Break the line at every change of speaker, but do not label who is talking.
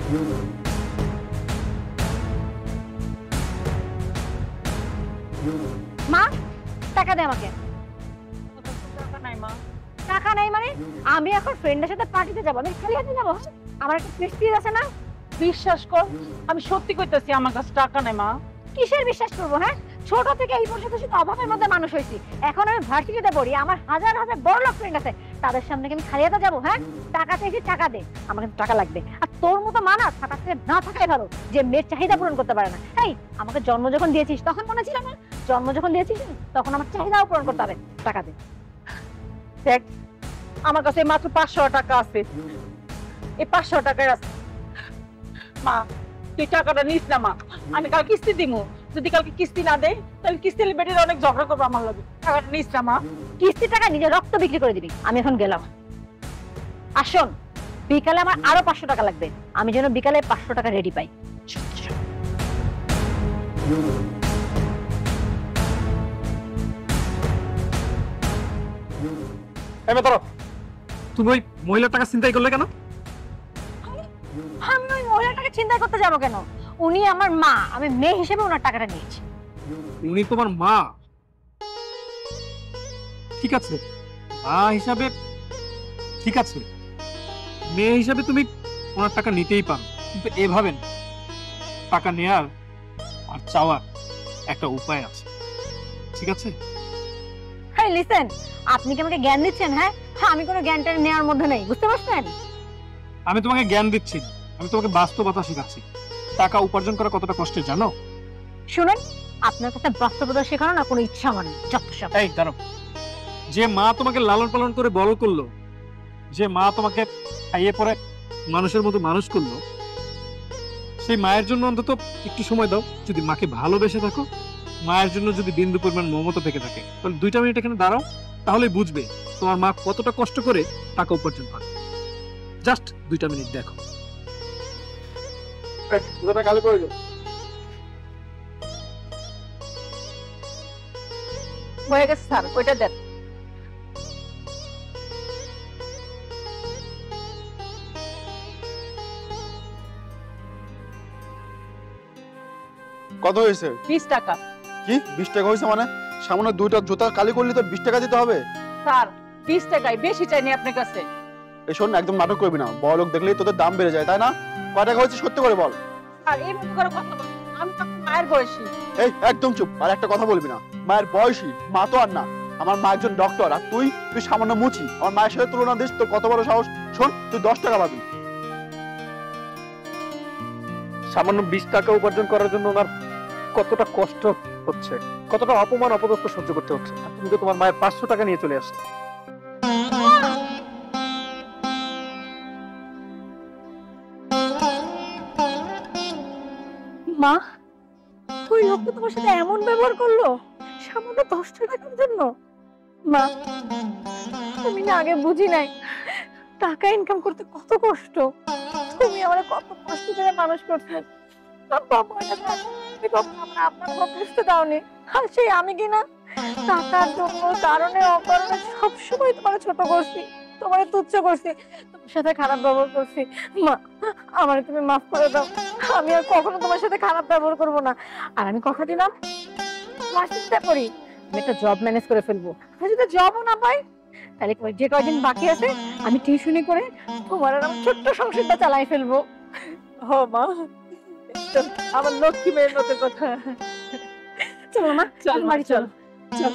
মা টাকা দে আমাকে। টাকা নাই মানে? আমি এখন ফ্রেন্ডের সাথে পার্টিতে যাবো, আমি খালি হাতে যাবো? আমার একটা প্রেস্টিজ আছে না?
বিশ্বাস কর, আমি সত্যি কইতাছি আমার কাছে টাকা নাই মা।
কিসের বিশ্বাস করবো? হ্যাঁ, ছোট থেকে এই পর্যন্ত শুধু অভাবের মধ্যে মানুষ হয়েছি। এখন আমি ভার্সিটিতে পড়ি, আমার হাজার হাজার বড় লোক ফ্রেন্ড আছে, তাদের সামনে কি আমি খালি হাতে যাবো? হ্যাঁ, টাকা চাইছি, টাকা দে, আমার কিন্তু টাকা লাগবে। আর তোর মতো মানা থাকা থেকে না থাকাই ভালো, যে মেয়ের চাহিদা পূরণ করতে পারে না। এই আমাকে জন্ম যখন দিয়েছিস তখন মনে ছিল না? জন্ম যখন দিয়েছিস তখন আমার চাহিদাও পূরণ করতে হবে, টাকা দে।
দেখ, আমার কাছে মাত্র 500 টাকা আছে, এই 500 টাকায় আছে। মা তুই টাকাটা নিস না মা, আমি কাল কিস্তি দিমু। যদি কালকে কিস্তি না দেয় তাহলে কিস্তির বেটির অনেক ঝগড়া করবো আমার লাগে। টাকাটা নিস না মা।
কিস্তির টাকা নিজের রক্ত বিক্রি করে দিবি। আমি এখন গেলাম। আসুন, বিকালে আমার আরো 500 টাকা লাগবে, আমি যেন বিকালে 500 টাকা রেডি পাই।
তুমি ওই মহিলার টাকা চিন্তাই করলে কেন?
আমি ওই মহিলাটাকে চিন্তা করতে যাবো কেন? উনি আমার মা, আমি মেয়ে হিসেবে ওনার টাকাটা নিয়েছি।
উনি তোমার মা? ঠিক আছে, মা হিসাবে ঠিক আছে, মেয়ে হিসাবে তুমি ওনার টাকা নিতেই পারো, কিন্তু এভাবে না। টাকা নেয়ার আর চাওয়ার একটা উপায় আছে, ঠিক আছে?
হ্যাঁ লিসেন, আপনি কি আমাকে জ্ঞান দিচ্ছেন? হ্যাঁ, আমি কোনো জ্ঞানটা নেওয়ার মধ্যে নেই, বুঝতে পারছেন?
আমি তোমাকে জ্ঞান দিচ্ছি না, আমি তোমাকে বাস্তবতা শেখাচ্ছি। টাকা উপার্জন করা কতটা কষ্টের জানো?
শুনেন, আপনার কাছে বাস্তবতা শেখানো না কোনো ইচ্ছা আমার নেই, যত সব।
এই দাঁড়াও, যে মা তোমাকে লালন পালন করে বড় করলো, যে মা তোমাকে খাইয়ে পরে মানুষের মতো মানুষ করলো, সেই মায়ের জন্য অন্তত একটু সময় দাও। যদি মাকে ভালোবেসে থাকো, মায়ের জন্য যদি বিন্দু পরিমাণ মমতা থেকে থাকে, তাহলে 2টা মিনিট এখানে দাঁড়াও, তাহলে বুঝবে তোমার মা কতটা কষ্ট করে টাকা উপার্জন করে। জাস্ট 2টা মিনিট দেখো। কালে করে যাও।
হয়ে গেছে স্যার, ওইটা দেন।
কত হয়েছে?
20 টাকা।
কি 20 টাকা হয়েছে মানে? সামনে 2টা জুতা কালি করলে তো 20 টাকা দিতে হবে?
স্যার 20 টাকাই, বেশি চাইনি আপনার কাছে।
এই শোন, একদম নাটক করবি না, বড় লোক দেখলেই তোদের দাম বেড়ে যায়, তাই না? কয় টাকা হয়েছে সত্যি করে বল।
আর এই মতো করে কথা বল, আমি তো আপনার মায়ের বয়সী।
এই একদম চুপ, আর একটা কথা বলবি না। মায়ের বয়সী, মা তো আর না। আমার মা একজন ডক্টর, আর তুই সামান্য মুচি। আমার মায়ের সাথে তুলনা দিস, তোর কত বড় সাহস! শোন, তুই 10 টাকা পাবি।
সামান্য 20 টাকা উপার্জন করার জন্য ওনার কতটা কষ্ট হচ্ছে, কতটা অপমান অপদস্থ সহ্য করতে হচ্ছে। আর তুমি তো তোমার মায়ের 500 টাকা নিয়ে চলে আসছো।
মা, ওই লোকটা তোমার সাথে এমন ব্যবহার করলো সামান্য 10 টাকার জন্য? মা, তুমি না আগে বুঝি নাই টাকা ইনকাম করতে কত কষ্ট। তুমি আমার কত কষ্ট করে মানুষ করছো, আপনার বুঝতে দাওনি। আর সেই আমি কিনা টাকার জন্য কারণে অকারণে সবসময় তোমার ছোট করছি, তোমার তুচ্ছ করছি, তোমার সাথে খারাপ ব্যবহার করছি। মা, আমার তুমি মাফ করে দাও, আমি আর কখনো তোমার সাথে খারাপ ব্যবহার করবো না। আর আমি কথা দিলাম, চেষ্টা করি আমি একটা জব ম্যানেজ করে ফেলবো। আর যদি জবও না পাই, তাহলে যে কয়দিন বাকি আছে আমি টিউশনি করে তোমার আর আমার ছোট্ট সংসারটা চালাই ফেলবো।
ও মা, আমার লক্ষ্মী মেয়ের মতো কথা।
চলো মা,
চল
বাড়ি চল।
চল।